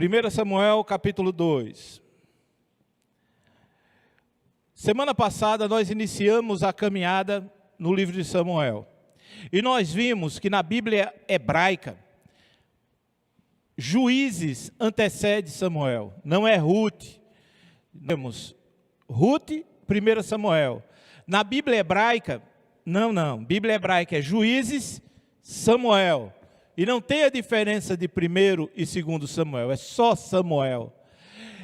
1 Samuel, capítulo 2. Semana passada nós iniciamos a caminhada no livro de Samuel. E nós vimos que na Bíblia hebraica, Juízes antecede Samuel, não é Ruth. Temos Ruth, 1 Samuel. Na Bíblia hebraica, não. Bíblia hebraica é Juízes, Samuel. E não tem a diferença de 1 e 2 Samuel, é só Samuel.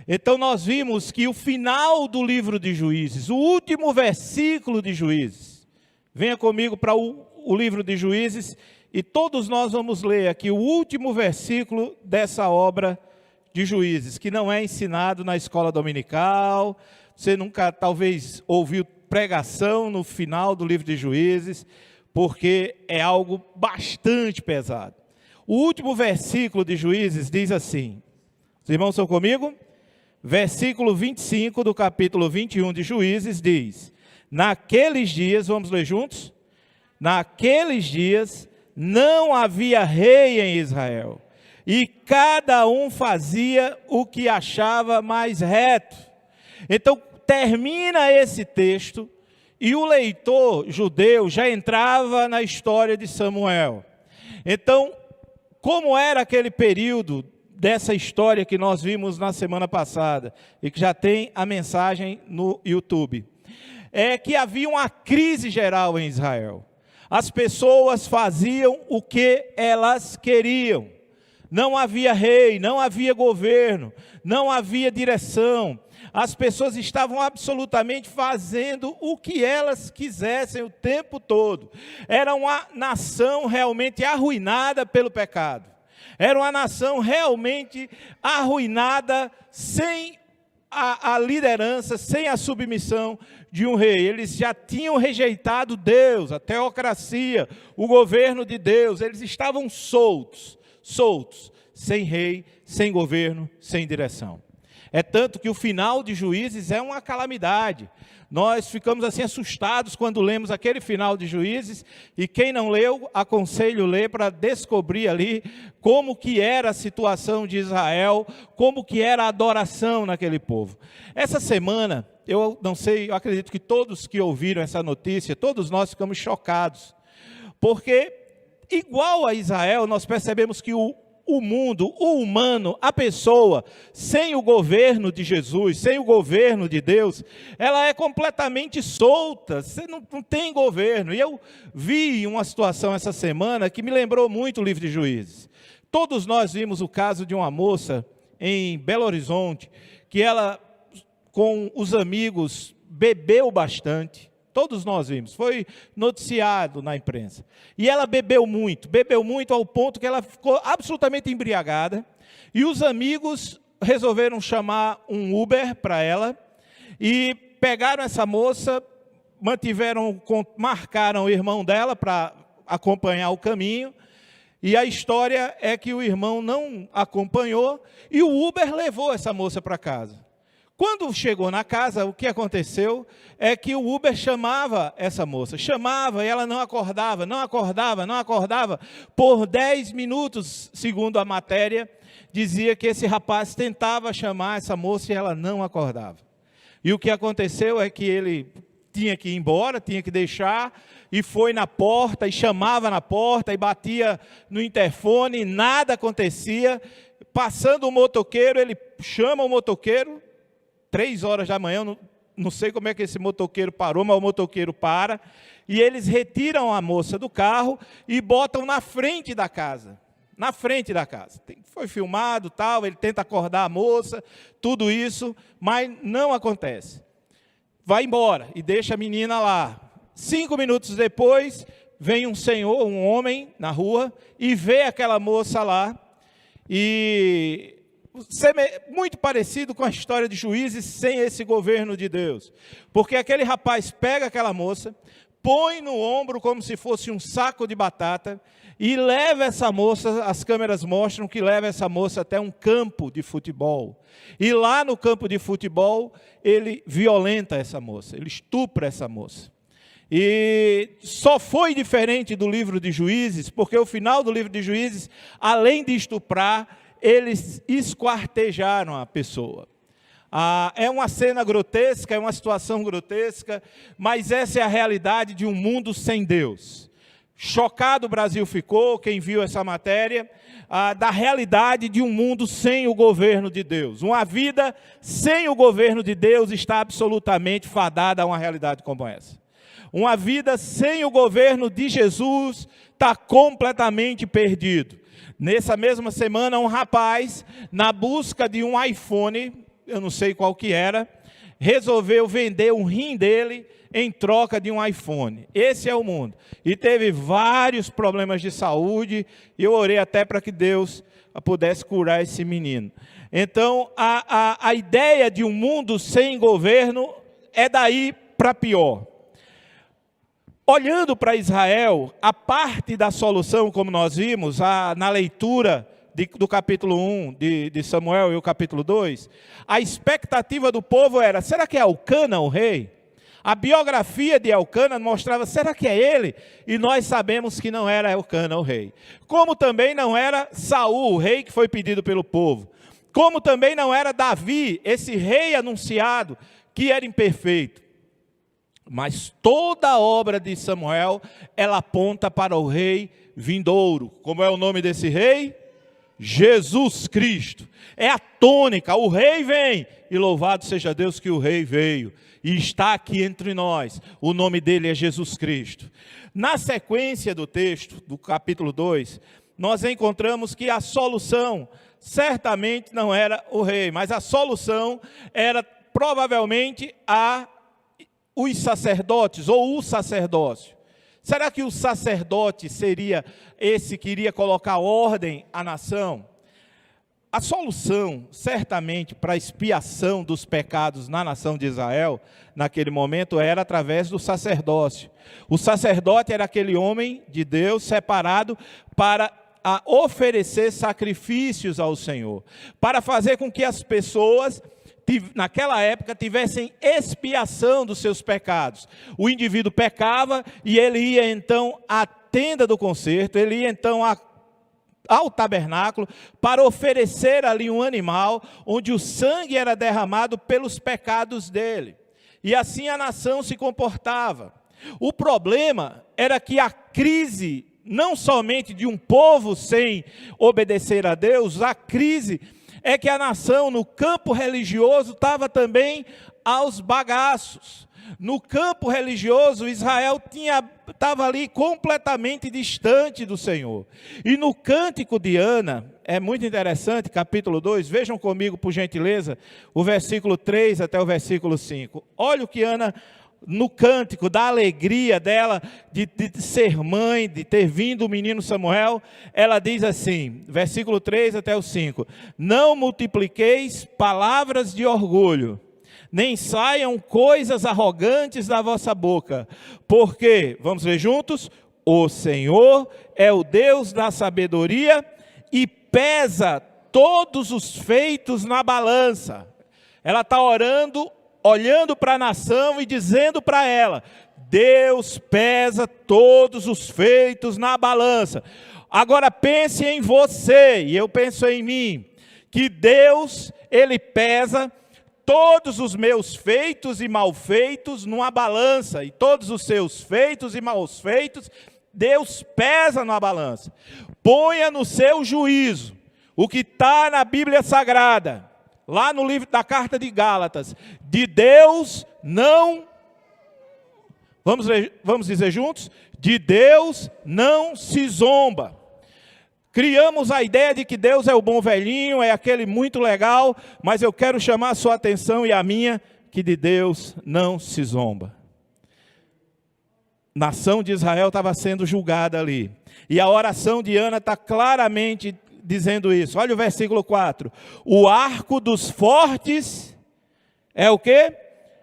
Então nós vimos que o final do livro de Juízes, o último versículo de Juízes, venha comigo para o livro de Juízes, e todos nós vamos ler aqui o último versículo dessa obra de Juízes, que não é ensinado na escola dominical, você nunca talvez ouviu pregação no final do livro de Juízes, porque é algo bastante pesado. O último versículo de Juízes diz assim, os irmãos estão comigo? Versículo 25 do capítulo 21 de Juízes diz: naqueles dias, vamos ler juntos? Naqueles dias não havia rei em Israel, e cada um fazia o que achava mais reto. Então termina esse texto, e o leitor judeu já entrava na história de Samuel. Então, como era aquele período dessa história que nós vimos na semana passada, e que já tem a mensagem no YouTube, é que havia uma crise geral em Israel. As pessoas faziam o que elas queriam. Não havia rei, não havia governo, não havia direção. As pessoas estavam absolutamente fazendo o que elas quisessem o tempo todo. Era uma nação realmente arruinada pelo pecado. Era uma nação realmente arruinada sem a liderança, sem a submissão de um rei. Eles já tinham rejeitado Deus, a teocracia, o governo de Deus. Eles estavam soltos, sem rei, sem governo, sem direção. É tanto que o final de Juízes é uma calamidade. Nós ficamos assim assustados quando lemos aquele final de Juízes, e quem não leu, aconselho ler para descobrir ali como que era a situação de Israel, como que era a adoração naquele povo. Essa semana, eu não sei, eu acredito que todos que ouviram essa notícia, todos nós ficamos chocados, porque igual a Israel, nós percebemos que o mundo, o humano, a pessoa, sem o governo de Jesus, sem o governo de Deus, ela é completamente solta, você não tem governo. E eu vi uma situação essa semana que me lembrou muito o livro de Juízes. Todos nós vimos o caso de uma moça em Belo Horizonte, que ela, com os amigos, bebeu bastante. Todos nós vimos, foi noticiado na imprensa. E ela bebeu muito ao ponto que ela ficou absolutamente embriagada. E os amigos resolveram chamar um Uber para ela. E pegaram essa moça, marcaram o irmão dela para acompanhar o caminho. E a história é que o irmão não acompanhou e o Uber levou essa moça para casa. Quando chegou na casa, o que aconteceu é que o Uber chamava essa moça, chamava e ela não acordava. Por 10 minutos, segundo a matéria, dizia que esse rapaz tentava chamar essa moça e ela não acordava. E o que aconteceu é que ele tinha que ir embora, tinha que deixar, e foi na porta, e chamava na porta, e batia no interfone, e nada acontecia. Passando o motoqueiro, ele chama o motoqueiro, 3 horas da manhã, não sei como é que esse motoqueiro parou, mas o motoqueiro para, e eles retiram a moça do carro e botam na frente da casa. Na frente da casa. Foi filmado, tal, ele tenta acordar a moça, tudo isso, mas não acontece. Vai embora e deixa a menina lá. 5 minutos depois, vem um senhor, um homem na rua, e vê aquela moça lá, e muito parecido com a história de Juízes sem esse governo de Deus. Porque aquele rapaz pega aquela moça, põe no ombro como se fosse um saco de batata e leva essa moça, as câmeras mostram que leva essa moça até um campo de futebol. E lá no campo de futebol, ele violenta essa moça, ele estupra essa moça. E só foi diferente do livro de Juízes, porque o final do livro de Juízes, além de estuprar, eles esquartejaram a pessoa. É uma cena grotesca, é uma situação grotesca, mas essa é a realidade de um mundo sem Deus. Chocado o Brasil ficou, quem viu essa matéria, da realidade de um mundo sem o governo de Deus. Uma vida sem o governo de Deus está absolutamente fadada a uma realidade como essa. Uma vida sem o governo de Jesus está completamente perdido. Nessa mesma semana, um rapaz, na busca de um iPhone, eu não sei qual que era, resolveu vender um rim dele em troca de um iPhone. Esse é o mundo. E teve vários problemas de saúde, e eu orei até para que Deus pudesse curar esse menino. Então, a ideia de um mundo sem governo é daí para pior. Olhando para Israel, a parte da solução, como nós vimos, na leitura do capítulo 1 de Samuel e o capítulo 2, a expectativa do povo era, será que é Elcana o rei? A biografia de Elcana mostrava, será que é ele? E nós sabemos que não era Elcana o rei. Como também não era Saul, o rei que foi pedido pelo povo. Como também não era Davi, esse rei anunciado, que era imperfeito. Mas toda a obra de Samuel, ela aponta para o rei vindouro. Como é o nome desse rei? Jesus Cristo. É a tônica, o rei vem, e louvado seja Deus que o rei veio, e está aqui entre nós, o nome dele é Jesus Cristo. Na sequência do texto, do capítulo 2, nós encontramos que a solução, certamente não era o rei, mas a solução era provavelmente os sacerdotes, ou o sacerdócio. Será que o sacerdote seria esse que iria colocar ordem à nação? A solução, certamente, para a expiação dos pecados na nação de Israel, naquele momento, era através do sacerdócio. O sacerdote era aquele homem de Deus separado para oferecer sacrifícios ao Senhor, para fazer com que as pessoas, naquela época, tivessem expiação dos seus pecados. O indivíduo pecava e ele ia então à tenda do concerto, ele ia então ao tabernáculo para oferecer ali um animal onde o sangue era derramado pelos pecados dele. E assim a nação se comportava. O problema era que a crise, não somente de um povo sem obedecer a Deus, a crise é que a nação no campo religioso estava também aos bagaços. No campo religioso, Israel estava ali completamente distante do Senhor. E no cântico de Ana, é muito interessante, capítulo 2, vejam comigo por gentileza, o versículo 3 até o versículo 5. Olha o que Ana, no cântico, da alegria dela de ser mãe, de ter vindo o menino Samuel, ela diz assim, versículo 3 até o 5, não multipliqueis palavras de orgulho, nem saiam coisas arrogantes da vossa boca, porque, vamos ler juntos, o Senhor é o Deus da sabedoria e pesa todos os feitos na balança. Ela está orando, olhando para a nação e dizendo para ela, Deus pesa todos os feitos na balança. Agora pense em você, e eu penso em mim, que Deus, Ele pesa todos os meus feitos e malfeitos numa balança, e todos os seus feitos e maus feitos, Deus pesa na balança. Ponha no seu juízo o que está na Bíblia Sagrada, lá no livro da carta de Gálatas, de Deus não, vamos dizer juntos? De Deus não se zomba. Criamos a ideia de que Deus é o bom velhinho, é aquele muito legal, mas eu quero chamar a sua atenção e a minha, que de Deus não se zomba. A nação de Israel estava sendo julgada ali. E a oração de Ana está claramente dizendo isso. Olha o versículo 4. O arco dos fortes é o quê?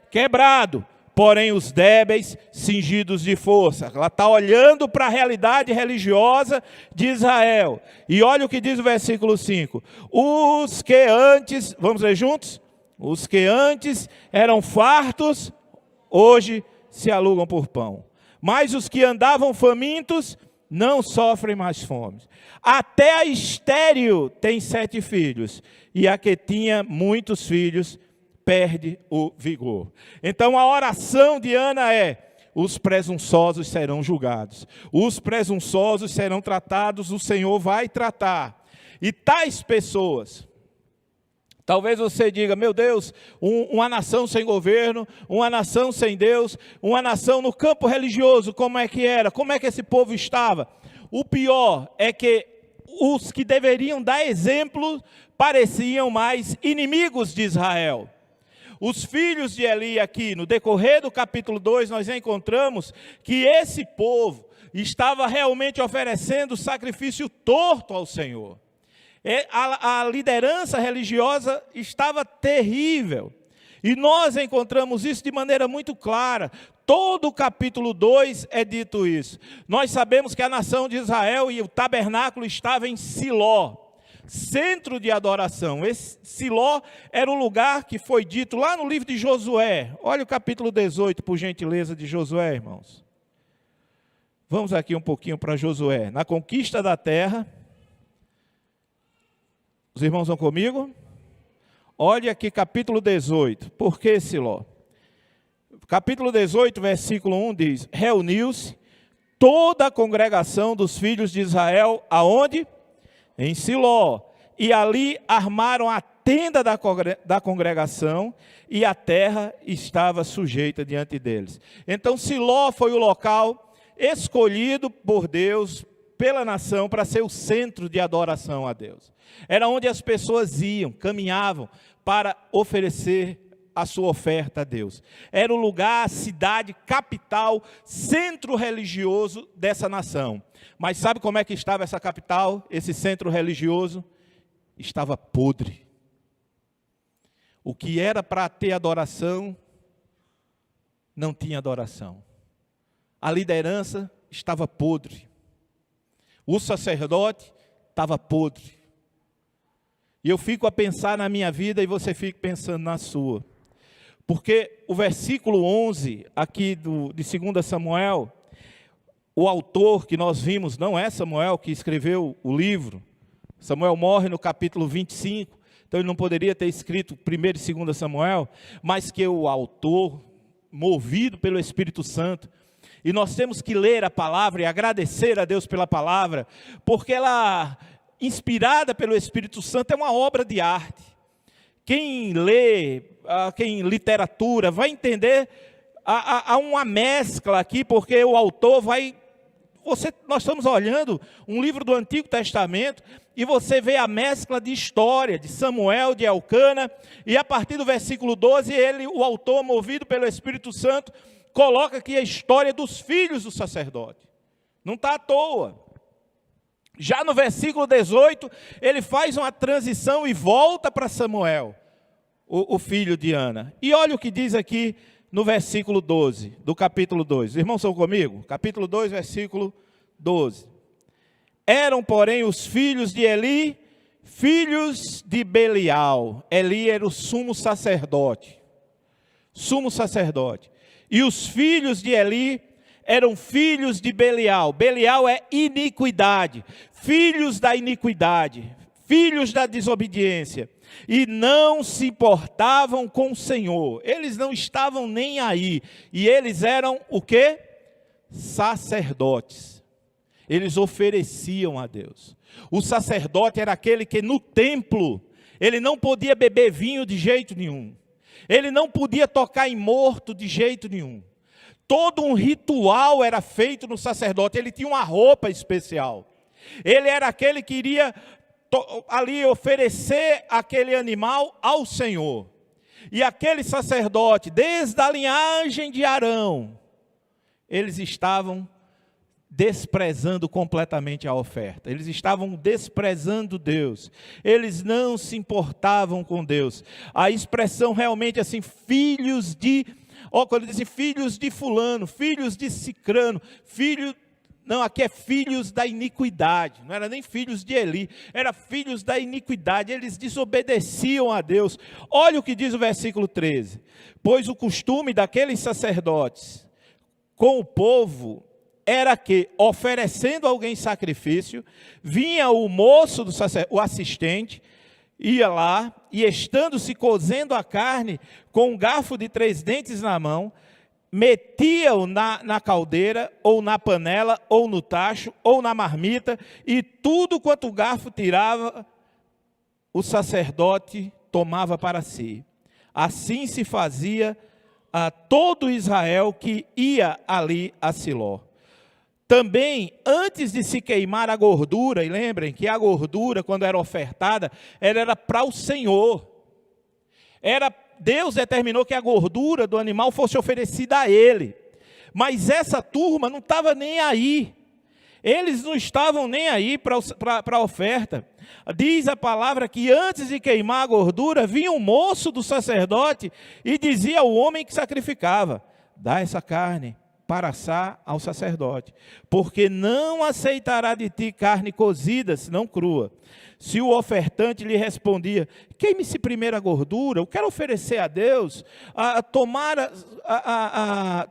Quebrado. Porém os débeis cingidos de força. Ela está olhando para a realidade religiosa de Israel. E olha o que diz o versículo 5. Os que antes, vamos ler juntos? Os que antes eram fartos, hoje se alugam por pão. Mas os que andavam famintos, não sofrem mais fome. Até a estéril tem 7 filhos, e a que tinha muitos filhos perde o vigor. Então a oração de Ana é: os presunçosos serão julgados, os presunçosos serão tratados, o Senhor vai tratar. E tais pessoas, talvez você diga: meu Deus, uma nação sem governo, uma nação sem Deus, uma nação no campo religioso, como é que era? Como é que esse povo estava? O pior é que os que deveriam dar exemplo pareciam mais inimigos de Israel. Os filhos de Eli aqui, no decorrer do capítulo 2, nós encontramos que esse povo estava realmente oferecendo sacrifício torto ao Senhor. A liderança religiosa estava terrível. E nós encontramos isso de maneira muito clara. Todo o capítulo 2 é dito isso. Nós sabemos que a nação de Israel e o tabernáculo estava em Siló, centro de adoração. Esse Siló era o lugar que foi dito lá no livro de Josué. Olha o capítulo 18, por gentileza, de Josué, irmãos. Vamos aqui um pouquinho para Josué. Na conquista da terra. Os irmãos vão comigo? Olha aqui capítulo 18. Por que Siló? Capítulo 18, versículo 1 diz: reuniu-se toda a congregação dos filhos de Israel, aonde? Em Siló. E ali armaram a tenda da congregação, e a terra estava sujeita diante deles. Então Siló foi o local escolhido por Deus, pela nação, para ser o centro de adoração a Deus. Era onde as pessoas iam, caminhavam para oferecer a sua oferta a Deus. Era o lugar, a cidade, capital, centro religioso dessa nação. Mas sabe como é que estava essa capital, esse centro religioso? Estava podre. O que era para ter adoração, não tinha adoração. A liderança estava podre. O sacerdote estava podre. E eu fico a pensar na minha vida e você fica pensando na sua. Porque o versículo 11 aqui de 2 Samuel, o autor que nós vimos, não é Samuel que escreveu o livro. Samuel morre no capítulo 25, então ele não poderia ter escrito 1 e 2 Samuel, mas que o autor, movido pelo Espírito Santo, e nós temos que ler a palavra e agradecer a Deus pela palavra, porque ela, inspirada pelo Espírito Santo, é uma obra de arte. Quem lê, quem literatura, vai entender, há uma mescla aqui, porque o autor vai... nós estamos olhando um livro do Antigo Testamento, e você vê a mescla de história, de Samuel, de Elcana, e a partir do versículo 12, o autor, movido pelo Espírito Santo, coloca aqui a história dos filhos do sacerdote. Não está à toa. Já no versículo 18, ele faz uma transição e volta para Samuel, o filho de Ana. E olha o que diz aqui no versículo 12, do capítulo 2. Os irmãos estão comigo? Capítulo 2, versículo 12. Eram, porém, os filhos de Eli, filhos de Belial. Eli era o sumo sacerdote. Sumo sacerdote. E os filhos de Eli eram filhos de Belial. Belial é iniquidade. Filhos da iniquidade. Filhos da desobediência. E não se importavam com o Senhor. Eles não estavam nem aí. E eles eram o quê? Sacerdotes. Eles ofereciam a Deus. O sacerdote era aquele que no templo, ele não podia beber vinho de jeito nenhum. Ele não podia tocar em morto de jeito nenhum. Todo um ritual era feito no sacerdote. Ele tinha uma roupa especial. Ele era aquele que iria ali oferecer aquele animal ao Senhor. E aquele sacerdote, desde a linhagem de Arão, eles estavam desprezando completamente a oferta. Eles estavam desprezando Deus. Eles não se importavam com Deus. A expressão realmente assim, filhos de... quando dizem filhos de fulano, filhos de cicrano, não, aqui é filhos da iniquidade. Não era nem filhos de Eli, era filhos da iniquidade. Eles desobedeciam a Deus. Olha o que diz o versículo 13. Pois o costume daqueles sacerdotes com o povo era que, oferecendo alguém sacrifício, vinha o moço, o assistente, ia lá, e estando-se cozendo a carne, com um garfo de 3 dentes na mão, metia-o na caldeira, ou na panela, ou no tacho, ou na marmita, e tudo quanto o garfo tirava, o sacerdote tomava para si. Assim se fazia a todo Israel que ia ali a Siló. Também, antes de se queimar a gordura, e lembrem que a gordura, quando era ofertada, era para o Senhor. Deus determinou que a gordura do animal fosse oferecida a ele. Mas essa turma não estava nem aí. Eles não estavam nem aí para a oferta. Diz a palavra que antes de queimar a gordura, vinha um moço do sacerdote e dizia ao homem que sacrificava: dá essa carne para assar ao sacerdote, porque não aceitará de ti carne cozida, senão crua. Se o ofertante lhe respondia: queime-se primeiro a gordura, eu quero oferecer a Deus,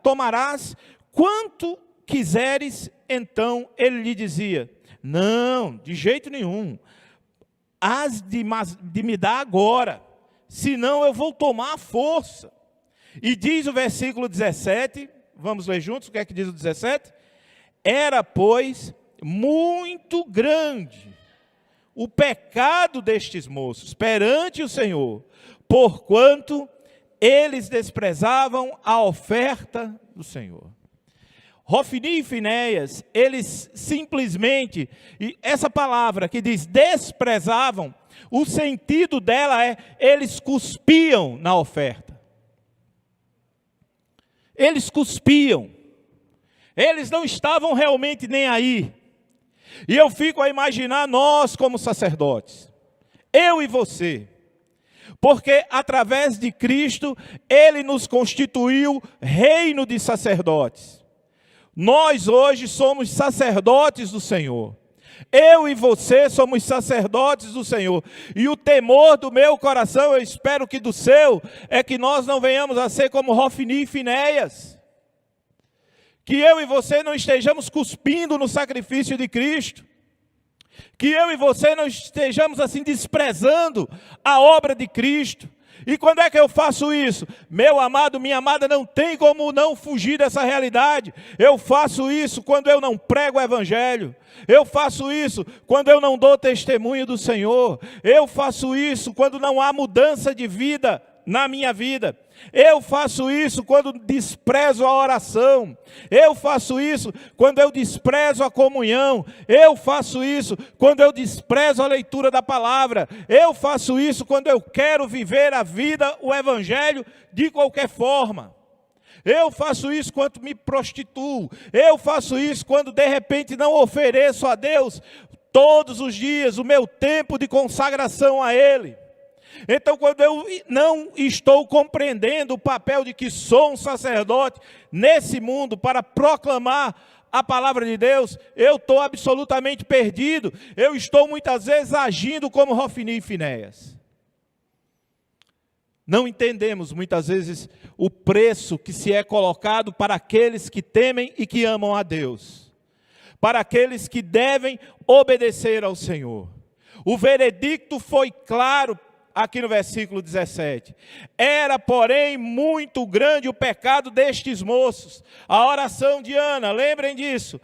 tomarás quanto quiseres. Então ele lhe dizia: não, de jeito nenhum, hás de me dar agora, senão eu vou tomar a força. E diz o versículo 17, vamos ler juntos o que é que diz o 17? Era, pois, muito grande o pecado destes moços perante o Senhor, porquanto eles desprezavam a oferta do Senhor. Hofni e Finéias, eles simplesmente, e essa palavra que diz desprezavam, o sentido dela é, eles cuspiam na oferta. Eles cuspiam. Eles não estavam realmente nem aí. E eu fico a imaginar nós como sacerdotes, eu e você, porque através de Cristo, Ele nos constituiu reino de sacerdotes. Nós hoje somos sacerdotes do Senhor. Eu e você somos sacerdotes do Senhor. E o temor do meu coração, eu espero que do seu, é que nós não venhamos a ser como Hofni e Finéias. Que eu e você não estejamos cuspindo no sacrifício de Cristo. Que eu e você não estejamos assim desprezando a obra de Cristo. E quando é que eu faço isso? Meu amado, minha amada, não tem como não fugir dessa realidade. Eu faço isso quando eu não prego o Evangelho. Eu faço isso quando eu não dou testemunho do Senhor. Eu faço isso quando não há mudança de vida na minha vida. Eu faço isso quando desprezo a oração. Eu faço isso quando eu desprezo a comunhão. Eu faço isso quando eu desprezo a leitura da palavra. Eu faço isso quando eu quero viver a vida, o Evangelho, de qualquer forma. Eu faço isso quando me prostituo. Eu faço isso quando de repente não ofereço a Deus todos os dias o meu tempo de consagração a Ele. Então, quando eu não estou compreendendo o papel de que sou um sacerdote nesse mundo para proclamar a palavra de Deus, eu estou absolutamente perdido. Eu estou muitas vezes agindo como Hofni e Finéias. Não entendemos muitas vezes o preço que se é colocado para aqueles que temem e que amam a Deus, para aqueles que devem obedecer ao Senhor. O veredicto foi claro aqui no versículo 17. Era, porém, muito grande o pecado destes moços. A oração de Ana, lembrem disso.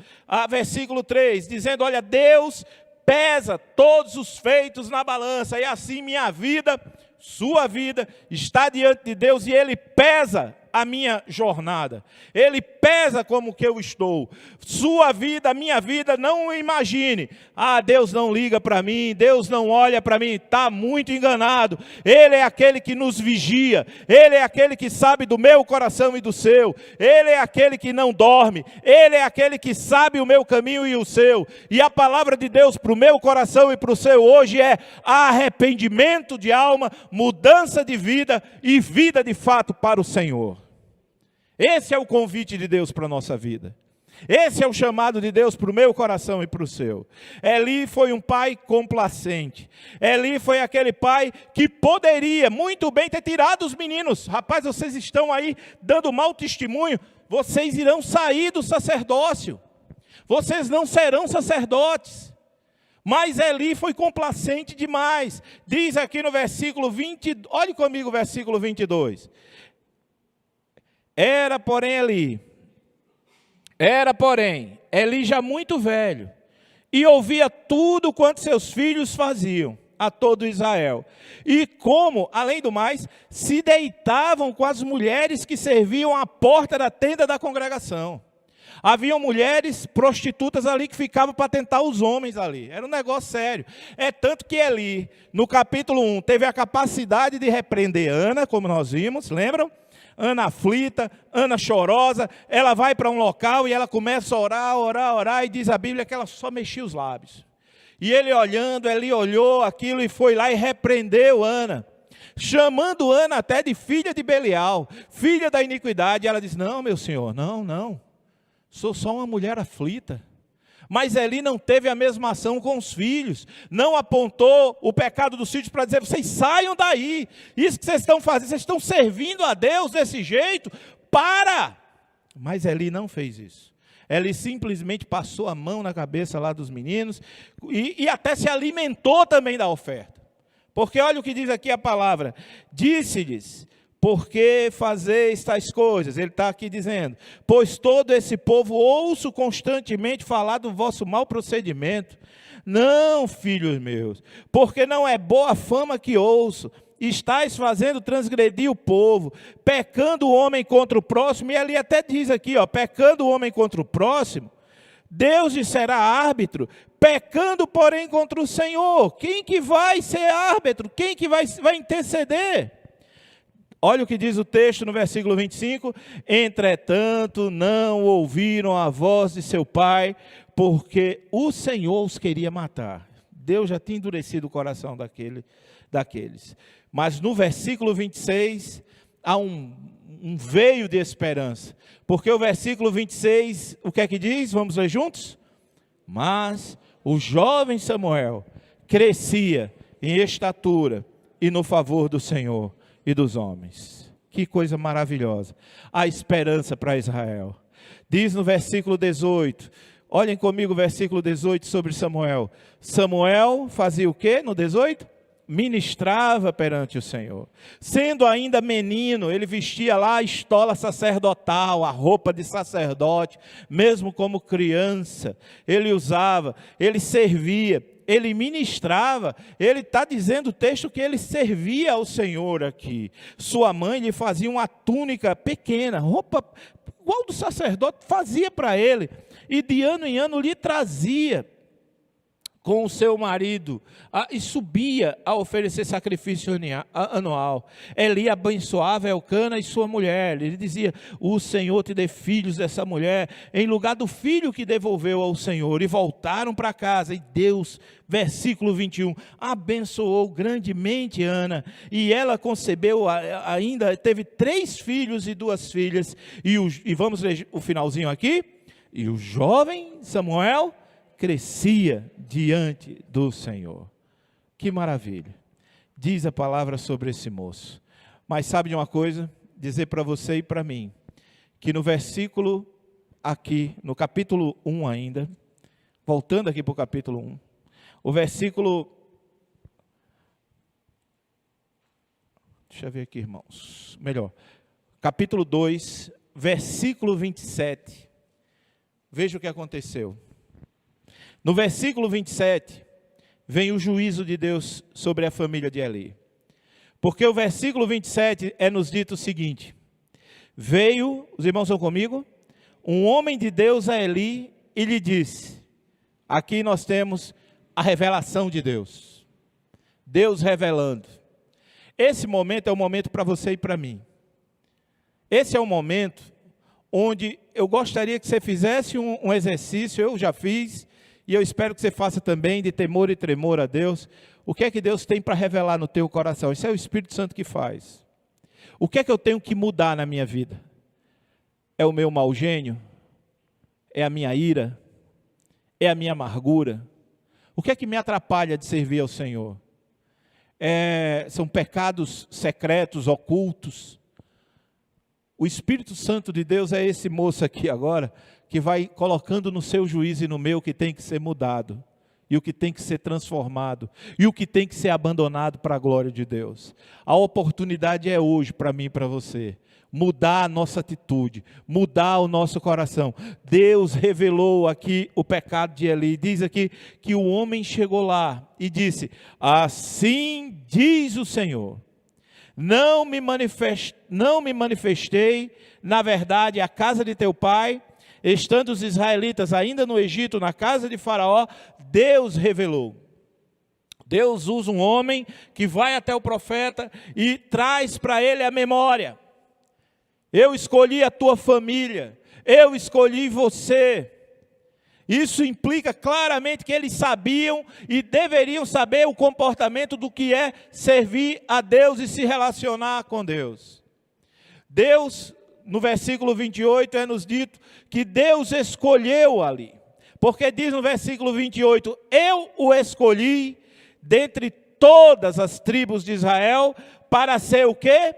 Versículo 3, dizendo: olha, Deus pesa todos os feitos na balança, e assim minha vida, sua vida, está diante de Deus, e Ele pesa a minha jornada. Ele pesa como que eu estou. Sua vida, minha vida, não imagine: ah, Deus não liga para mim, Deus não olha para mim. Está muito enganado. Ele é aquele que nos vigia. Ele é aquele que sabe do meu coração e do seu. Ele é aquele que não dorme. Ele é aquele que sabe o meu caminho e o seu. E a palavra de Deus para o meu coração e para o seu hoje é arrependimento de alma, mudança de vida e vida de fato para o Senhor. Esse é o convite de Deus para a nossa vida. Esse é o chamado de Deus para o meu coração e para o seu. Eli foi um pai complacente. Eli foi aquele pai que poderia muito bem ter tirado os meninos. Rapaz, vocês estão aí dando mau testemunho. Vocês irão sair do sacerdócio. Vocês não serão sacerdotes. Mas Eli foi complacente demais. Diz aqui no versículo 20, olhe comigo o versículo 22. Era, porém, Eli já muito velho, e ouvia tudo quanto seus filhos faziam a todo Israel. E como, além do mais, se deitavam com as mulheres que serviam à porta da tenda da congregação. Haviam mulheres prostitutas ali que ficavam para tentar os homens ali. Era um negócio sério. É tanto que Eli, no capítulo 1, teve a capacidade de repreender Ana, como nós vimos, lembram? Ana aflita, Ana chorosa. Ela vai para um local e ela começa a orar, e diz a Bíblia que ela só mexia os lábios. E ele olhando, Eli olhou aquilo e foi lá e repreendeu Ana, chamando Ana até de filha de Belial, filha da iniquidade. E ela diz: não, meu senhor, não. Sou só uma mulher aflita. Mas Eli não teve a mesma ação com os filhos. Não apontou o pecado dos filhos para dizer: vocês saiam daí. Isso que vocês estão fazendo, vocês estão servindo a Deus desse jeito. Para! Mas Eli não fez isso. Eli simplesmente passou a mão na cabeça lá dos meninos. E até se alimentou também da oferta. Porque olha o que diz aqui a palavra. Disse-lhes: por que fazeis tais coisas? Ele está aqui dizendo: pois todo esse povo ouço constantemente falar do vosso mau procedimento. Não, filhos meus, porque não é boa a fama que ouço. Estais fazendo transgredir o povo, pecando o homem contra o próximo. E ele até diz aqui, pecando o homem contra o próximo, Deus lhe será árbitro, pecando porém contra o Senhor. Quem que vai ser árbitro? Quem que vai interceder? Olha o que diz o texto no versículo 25. Entretanto, não ouviram a voz de seu pai, porque o Senhor os queria matar. Deus já tinha endurecido o coração daqueles. Mas no versículo 26, há um veio de esperança. Porque o versículo 26, o que é que diz? Vamos ler juntos? Mas o jovem Samuel crescia em estatura e no favor do Senhor e dos homens. Que coisa maravilhosa. A esperança para Israel. Diz no versículo 18, olhem comigo o versículo 18 sobre Samuel. Samuel fazia o quê no 18? Ministrava perante o Senhor. Sendo ainda menino, ele vestia lá a estola sacerdotal, a roupa de sacerdote, mesmo como criança. Ele usava, ele servia, ele ministrava. Ele está dizendo o texto que ele servia ao Senhor aqui. Sua mãe lhe fazia uma túnica pequena, roupa igual do sacerdote, fazia para ele. E de ano em ano lhe trazia com o seu marido, e subia a oferecer sacrifício anual. Eli abençoava Elcana e sua mulher. Ele dizia: o Senhor te dê filhos dessa mulher, em lugar do filho que devolveu ao Senhor. E voltaram para casa, e Deus, versículo 21, abençoou grandemente Ana, e ela concebeu ainda, teve 3 filhos e 2 filhas, e vamos ler o finalzinho aqui. E o jovem Samuel crescia diante do Senhor. Que maravilha. Diz a palavra sobre esse moço. Mas sabe de uma coisa? Dizer para você e para mim, que no versículo aqui, no capítulo 1 ainda, voltando aqui para o capítulo 1, o versículo, deixa eu ver aqui, irmãos, melhor, capítulo 2, versículo 27, veja o que aconteceu. No versículo 27, vem o juízo de Deus sobre a família de Eli. Porque o versículo 27 é nos dito o seguinte: veio, os irmãos estão comigo? Um homem de Deus a Eli e lhe disse, aqui nós temos a revelação de Deus. Deus revelando. Esse momento é o momento para você e para mim. Esse é o momento onde eu gostaria que você fizesse um exercício, eu já fiz, e eu espero que você faça também, de temor e tremor a Deus. O que é que Deus tem para revelar no teu coração? Isso é o Espírito Santo que faz. O que é que eu tenho que mudar na minha vida? É o meu mau gênio? É a minha ira? É a minha amargura? O que é que me atrapalha de servir ao Senhor? São pecados secretos, ocultos? O Espírito Santo de Deus é esse moço aqui agora, que vai colocando no seu juízo e no meu o que tem que ser mudado, e o que tem que ser transformado, e o que tem que ser abandonado para a glória de Deus. A oportunidade é hoje para mim e para você. Mudar a nossa atitude, mudar o nosso coração. Deus revelou aqui o pecado de Eli. Diz aqui que o homem chegou lá e disse: assim diz o Senhor, não me manifestei, na verdade, à casa de teu pai, estando os israelitas ainda no Egito, na casa de Faraó. Deus revelou. Deus usa um homem que vai até o profeta e traz para ele a memória. Eu escolhi a tua família, eu escolhi você. Isso implica claramente que eles sabiam e deveriam saber o comportamento do que é servir a Deus e se relacionar com Deus. Deus, no versículo 28, é nos dito que Deus escolheu ali. Porque diz no versículo 28, eu o escolhi dentre todas as tribos de Israel para ser o quê?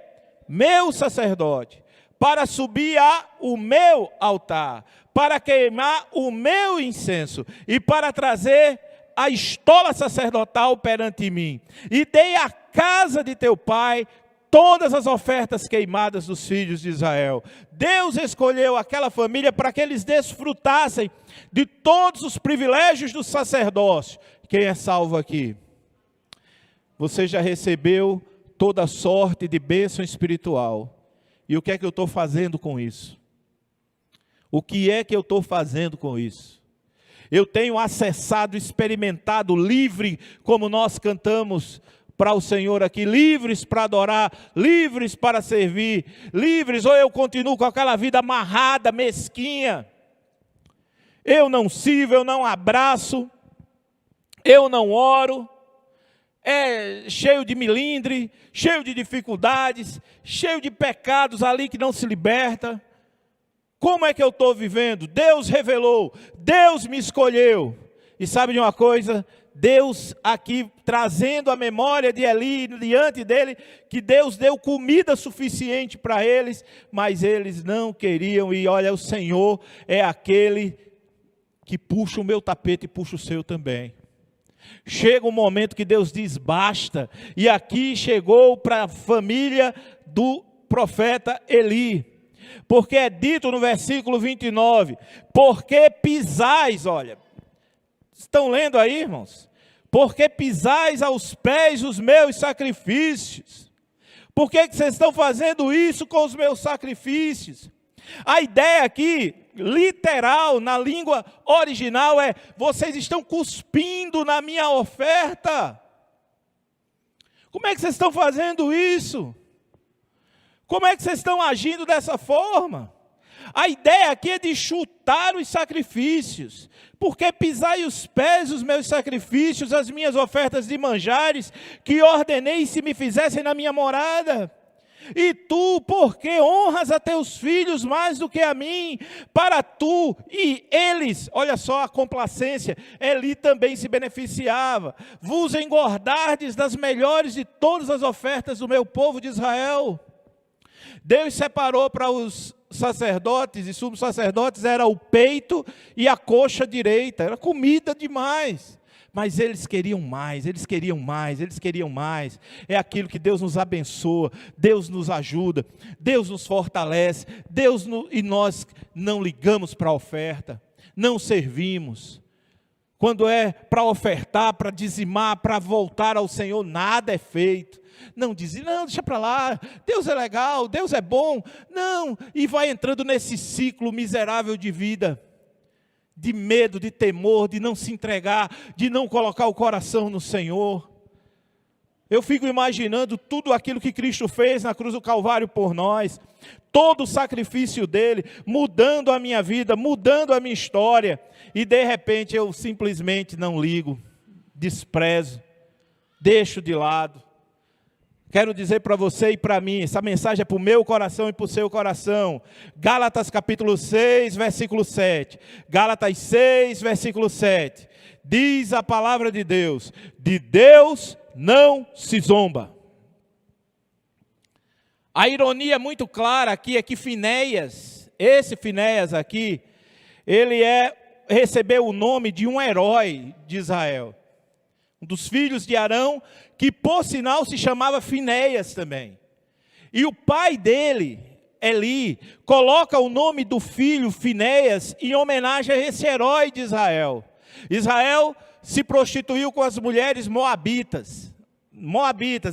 Meu sacerdote. Para subir o meu altar, para queimar o meu incenso, e para trazer a estola sacerdotal perante mim. E dei à casa de teu pai todas as ofertas queimadas dos filhos de Israel. Deus escolheu aquela família para que eles desfrutassem de todos os privilégios do sacerdócio. Quem é salvo aqui? Você já recebeu toda sorte de bênção espiritual. E o que é que eu estou fazendo com isso? O que é que eu estou fazendo com isso? Eu tenho acessado, experimentado, livre, como nós cantamos para o Senhor aqui, livres para adorar, livres para servir, livres, ou eu continuo com aquela vida amarrada, mesquinha. Eu não sirvo, eu não abraço, eu não oro. É cheio de milindre, cheio de dificuldades, cheio de pecados ali que não se liberta. Como é que eu estou vivendo? Deus revelou, Deus me escolheu. E sabe de uma coisa? Deus aqui trazendo a memória de Eli diante dele, que Deus deu comida suficiente para eles, mas eles não queriam. E olha, o Senhor é aquele que puxa o meu tapete e puxa o seu também. Chega um momento que Deus diz basta, e aqui chegou para a família do profeta Eli, porque é dito no versículo 29, porque pisais, olha, estão lendo aí, irmãos? Porque pisais aos pés os meus sacrifícios. Por que vocês estão fazendo isso com os meus sacrifícios? A ideia aqui, literal, na língua original, é: vocês estão cuspindo na minha oferta. Como é que vocês estão fazendo isso? Como é que vocês estão agindo dessa forma? A ideia aqui é de chutar os sacrifícios. Porque pisai os pés os meus sacrifícios, as minhas ofertas de manjares, que ordenei se me fizessem na minha morada. E tu, porque honras a teus filhos mais do que a mim, para tu e eles, olha só a complacência, Eli também se beneficiava, vos engordardes das melhores de todas as ofertas do meu povo de Israel. Deus separou para os sacerdotes e sumos sacerdotes, era o peito e a coxa direita, era comida demais. Mas eles queriam mais, eles queriam mais, eles queriam mais. É aquilo que Deus nos abençoa, Deus nos ajuda, Deus nos fortalece, e nós não ligamos para a oferta, não servimos. Quando é para ofertar, para dizimar, para voltar ao Senhor, nada é feito. Não dizem, não, deixa para lá, Deus é legal, Deus é bom. Não, e vai entrando nesse ciclo miserável de vida, de medo, de temor, de não se entregar, de não colocar o coração no Senhor. Eu fico imaginando tudo aquilo que Cristo fez na cruz do Calvário por nós, todo o sacrifício dele, mudando a minha vida, mudando a minha história, e de repente eu simplesmente não ligo, desprezo, deixo de lado. Quero dizer para você e para mim, essa mensagem é para o meu coração e para o seu coração. Gálatas capítulo 6, versículo 7. Gálatas 6, versículo 7. Diz a palavra de Deus não se zomba. A ironia muito clara aqui é que Finéias, esse Finéias aqui, recebeu o nome de um herói de Israel. Um dos filhos de Arão, que por sinal se chamava Finéias também. E o pai dele, Eli, coloca o nome do filho Finéias em homenagem a esse herói de Israel. Israel se prostituiu com as mulheres moabitas.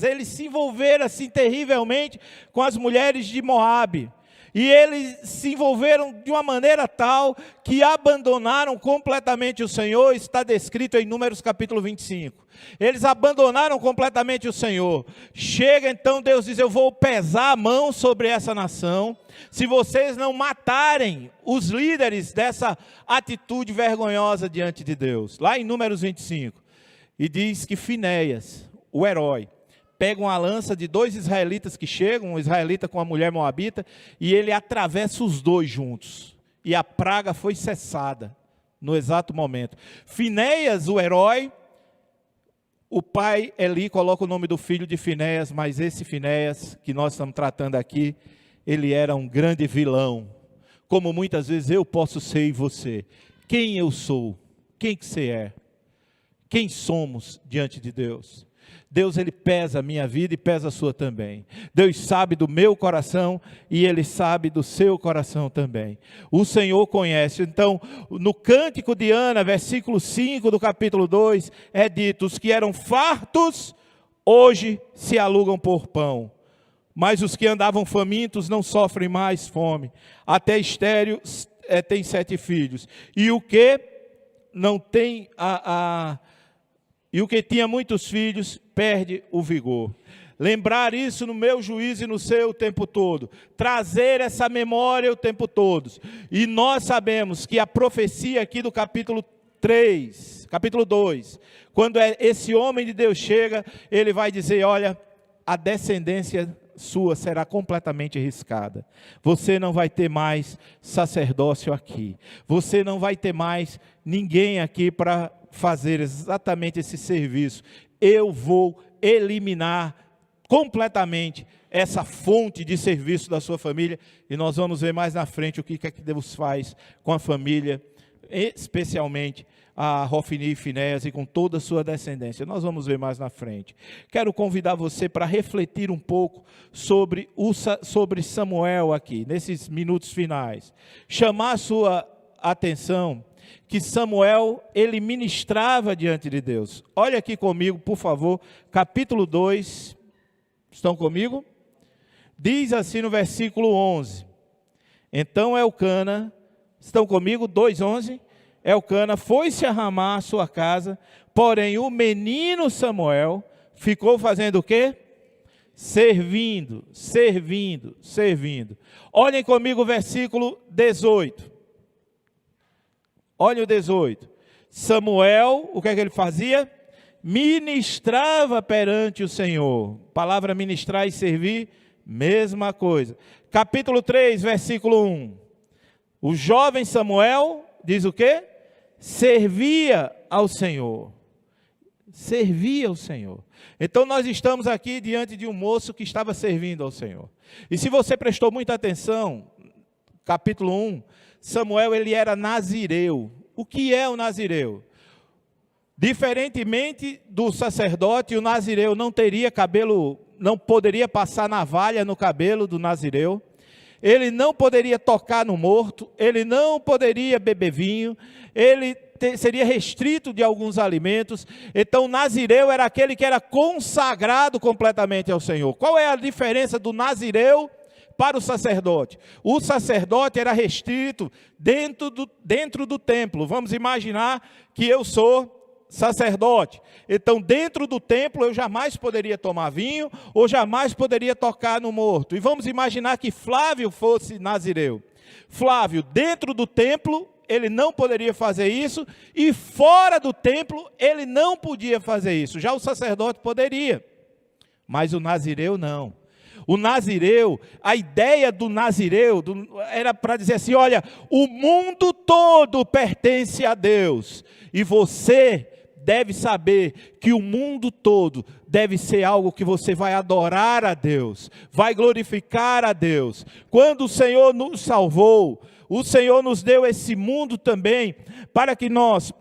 Eles se envolveram assim terrivelmente com as mulheres de Moabe. E eles se envolveram de uma maneira tal que abandonaram completamente o Senhor. Está descrito em Números capítulo 25. Eles abandonaram completamente o Senhor. Chega então, Deus diz: eu vou pesar a mão sobre essa nação, se vocês não matarem os líderes dessa atitude vergonhosa diante de Deus. Lá em Números 25. E diz que Finéias, o herói, pega uma lança de 2 israelitas que chegam, um israelita com uma mulher moabita, e ele atravessa os 2 juntos. E a praga foi cessada no exato momento. Finéias, o herói, o pai Eli coloca o nome do filho de Finéias, mas esse Finéias que nós estamos tratando aqui, ele era um grande vilão. Como muitas vezes eu posso ser e você. Quem eu sou? Quem que você é? Quem somos diante de Deus? Deus, ele pesa a minha vida e pesa a sua também. Deus sabe do meu coração e ele sabe do seu coração também. O Senhor conhece. Então, no Cântico de Ana, versículo 5 do capítulo 2, é dito: os que eram fartos, hoje se alugam por pão. Mas os que andavam famintos não sofrem mais fome. Até estéril tem 7 filhos. E o que não tem E o que tinha muitos filhos, perde o vigor. Lembrar isso no meu juízo e no seu o tempo todo. Trazer essa memória o tempo todo. E nós sabemos que a profecia aqui do capítulo 3, capítulo 2, quando esse homem de Deus chega, ele vai dizer: olha, a descendência sua será completamente riscada. Você não vai ter mais sacerdócio aqui. Você não vai ter mais ninguém aqui para fazer exatamente esse serviço. Eu vou eliminar completamente essa fonte de serviço da sua família, e nós vamos ver mais na frente o que é que Deus faz com a família, especialmente a Hofni e Finéias e com toda a sua descendência. Nós vamos ver mais na frente. Quero convidar você para refletir um pouco sobre Samuel aqui, nesses minutos finais. Chamar a sua atenção que Samuel, ele ministrava diante de Deus. Olha aqui comigo, por favor, capítulo 2, estão comigo? Diz assim no versículo 11, então Elcana, estão comigo? 2:11, Elcana foi-se a Ramá à sua casa, porém o menino Samuel ficou fazendo o quê? Servindo. Olhem comigo o versículo 18. Olha o 18. Samuel, o que é que ele fazia? Ministrava perante o Senhor. Palavra ministrar e servir, mesma coisa. Capítulo 3, versículo 1. O jovem Samuel, diz o quê? Servia ao Senhor. Servia ao Senhor. Então nós estamos aqui diante de um moço que estava servindo ao Senhor. E se você prestou muita atenção, capítulo 1, Samuel, ele era nazireu. O que é o nazireu? Diferentemente do sacerdote, o nazireu não teria cabelo, não poderia passar navalha no cabelo do nazireu. Ele não poderia tocar no morto, ele não poderia beber vinho, ele seria restrito de alguns alimentos. Então o nazireu era aquele que era consagrado completamente ao Senhor. Qual é a diferença do nazireu para o sacerdote? O sacerdote era restrito dentro do templo. Vamos imaginar que eu sou sacerdote. Então, dentro do templo, eu jamais poderia tomar vinho, ou jamais poderia tocar no morto. E vamos imaginar que Flávio fosse nazireu. Flávio, dentro do templo, ele não poderia fazer isso, e fora do templo, ele não podia fazer isso. Já o sacerdote poderia, mas o nazireu não. O nazireu, a ideia do nazireu era para dizer assim: olha, o mundo todo pertence a Deus, e você deve saber que o mundo todo deve ser algo que você vai adorar a Deus, vai glorificar a Deus. Quando o Senhor nos salvou, o Senhor nos deu esse mundo também, para que nós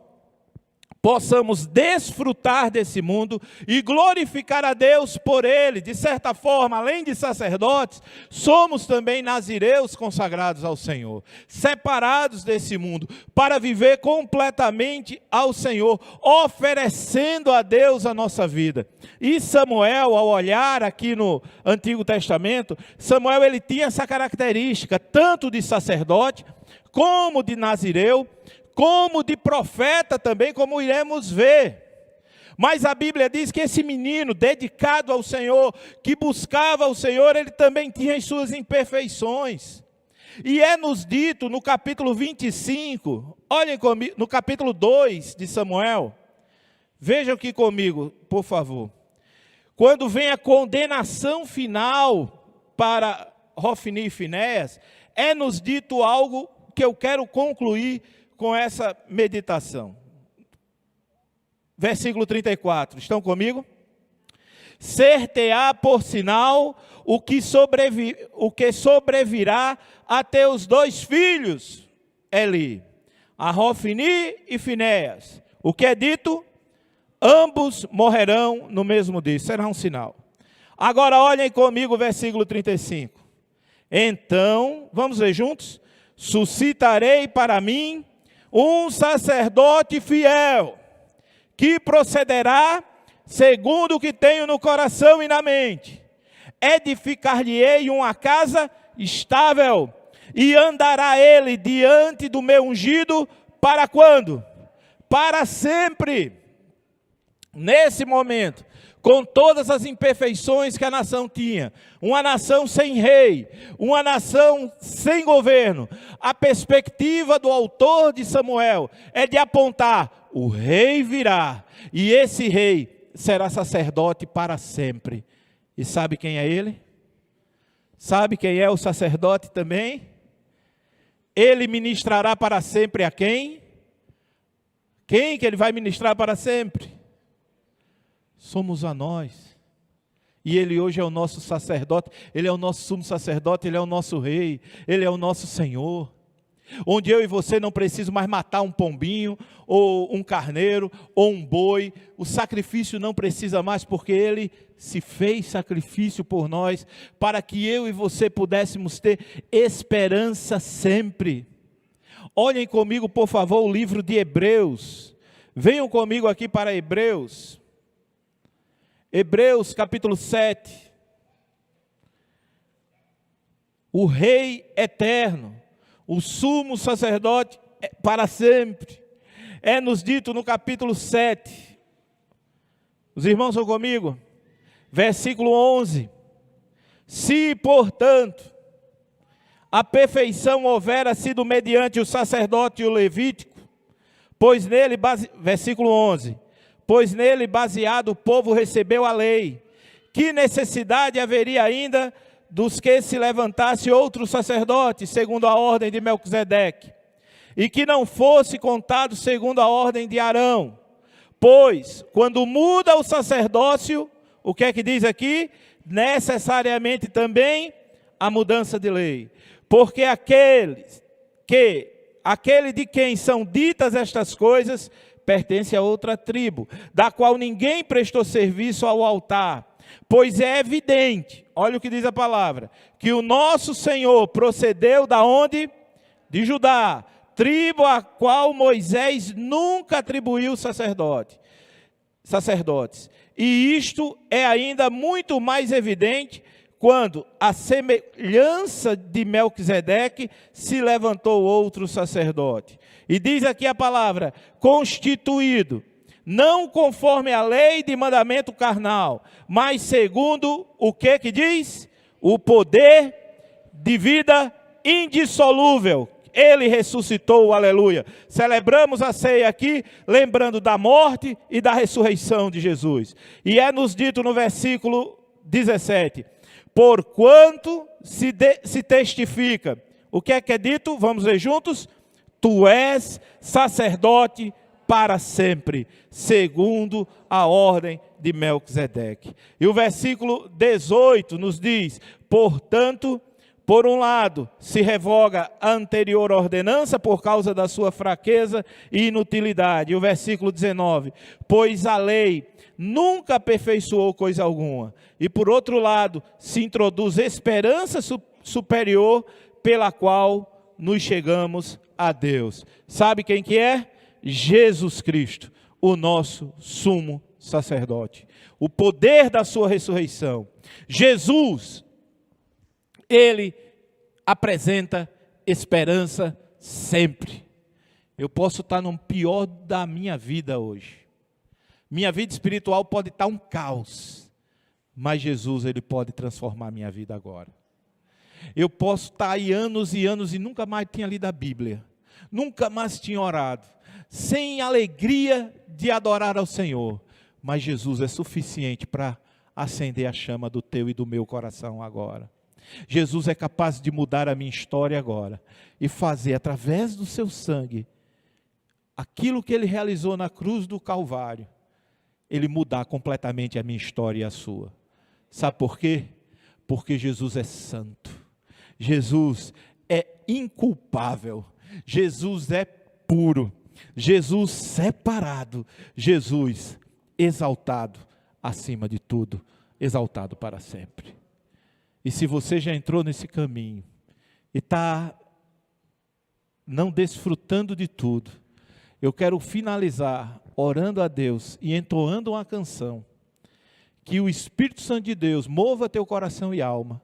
possamos desfrutar desse mundo e glorificar a Deus por ele. De certa forma, além de sacerdotes, somos também nazireus consagrados ao Senhor, separados desse mundo, para viver completamente ao Senhor, oferecendo a Deus a nossa vida. E Samuel, ao olhar aqui no Antigo Testamento, Samuel ele tinha essa característica, tanto de sacerdote, como de nazireu, como de profeta também, como iremos ver. Mas a Bíblia diz que esse menino dedicado ao Senhor, que buscava o Senhor, ele também tinha as suas imperfeições. E é nos dito no capítulo 25, olhem comigo, no capítulo 2 de Samuel, vejam aqui comigo, por favor. Quando vem a condenação final para Hofni e Finéias, é nos dito algo que eu quero concluir com essa meditação. Versículo 34, estão comigo? Ser-te-á por sinal o que sobrevirá a teus 2 filhos, Eli, a Hofni e Finéias. O que é dito? Ambos morrerão no mesmo dia, será um sinal. Agora olhem comigo o versículo 35. Então, vamos ler juntos? Suscitarei para mim um sacerdote fiel, que procederá segundo o que tenho no coração e na mente. Edificar-lhe-ei uma casa estável, e andará ele diante do meu ungido, para quando? Para sempre. Nesse momento, com todas as imperfeições que a nação tinha, uma nação sem rei, uma nação sem governo, a perspectiva do autor de Samuel é de apontar: o rei virá, e esse rei será sacerdote para sempre. E sabe quem é ele? Sabe quem é o sacerdote também? Ele ministrará para sempre a quem? Quem que ele vai ministrar para sempre? Somos a nós. E ele hoje é o nosso sacerdote, ele é o nosso sumo sacerdote, ele é o nosso rei, ele é o nosso Senhor. Onde eu e você não precisamos mais matar um pombinho, ou um carneiro, ou um boi. O sacrifício não precisa mais, porque ele se fez sacrifício por nós, para que eu e você pudéssemos ter esperança sempre. Olhem comigo, por favor, o livro de Hebreus. Venham comigo aqui para Hebreus. Hebreus capítulo 7. O Rei eterno, o sumo sacerdote para sempre. É nos dito no capítulo 7. Os irmãos estão comigo? Versículo 11. Se, portanto, a perfeição houvera sido mediante o sacerdote e o levítico, pois nele, versículo 11, pois nele baseado o povo recebeu a lei, que necessidade haveria ainda dos que se levantasse outro sacerdote, segundo a ordem de Melquisedeque, e que não fosse contado segundo a ordem de Arão? Pois, quando muda o sacerdócio, o que é que diz aqui? Necessariamente também a mudança de lei. Porque aquele de quem são ditas estas coisas, pertence a outra tribo, da qual ninguém prestou serviço ao altar. Pois é evidente, olha o que diz a palavra, que o nosso Senhor procedeu da onde? De Judá, tribo a qual Moisés nunca atribuiu sacerdotes. E isto é ainda muito mais evidente quando, à semelhança de Melquisedeque, se levantou outro sacerdote. E diz aqui a palavra, constituído, não conforme a lei de mandamento carnal, mas segundo o que diz? O poder de vida indissolúvel. Ele ressuscitou, aleluia. Celebramos a ceia aqui, lembrando da morte e da ressurreição de Jesus. E é nos dito no versículo 17, porquanto se testifica. O que é dito? Vamos ler juntos. Tu és sacerdote para sempre, segundo a ordem de Melquisedeque. E o versículo 18 nos diz: portanto, por um lado, se revoga a anterior ordenança por causa da sua fraqueza e inutilidade. E o versículo 19: pois a lei nunca aperfeiçoou coisa alguma. E por outro lado, se introduz esperança superior pela qual nos chegamos a Deus. Sabe quem que é? Jesus Cristo, o nosso sumo sacerdote. O poder da sua ressurreição. Jesus, ele apresenta esperança sempre. Eu posso estar no pior da minha vida hoje. Minha vida espiritual pode estar um caos. Mas Jesus, ele pode transformar minha vida agora. Eu posso estar aí anos e anos e nunca mais tinha lido a Bíblia. Nunca mais tinha orado. Sem alegria de adorar ao Senhor. Mas Jesus é suficiente para acender a chama do teu e do meu coração agora. Jesus é capaz de mudar a minha história agora. E fazer através do seu sangue, aquilo que ele realizou na cruz do Calvário, ele mudar completamente a minha história e a sua. Sabe por quê? Porque Jesus é santo. Jesus é inculpável. Jesus é puro. Jesus separado. Jesus exaltado acima de tudo. Exaltado para sempre. E se você já entrou nesse caminho e está não desfrutando de tudo, eu quero finalizar orando a Deus e entoando uma canção. Que o Espírito Santo de Deus mova teu coração e alma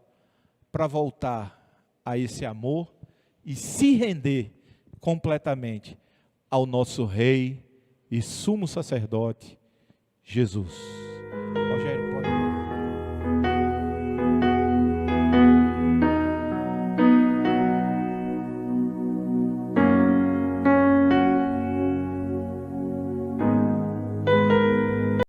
para voltar a esse amor e se render completamente ao nosso Rei e Sumo Sacerdote, Jesus. Rogério, pode.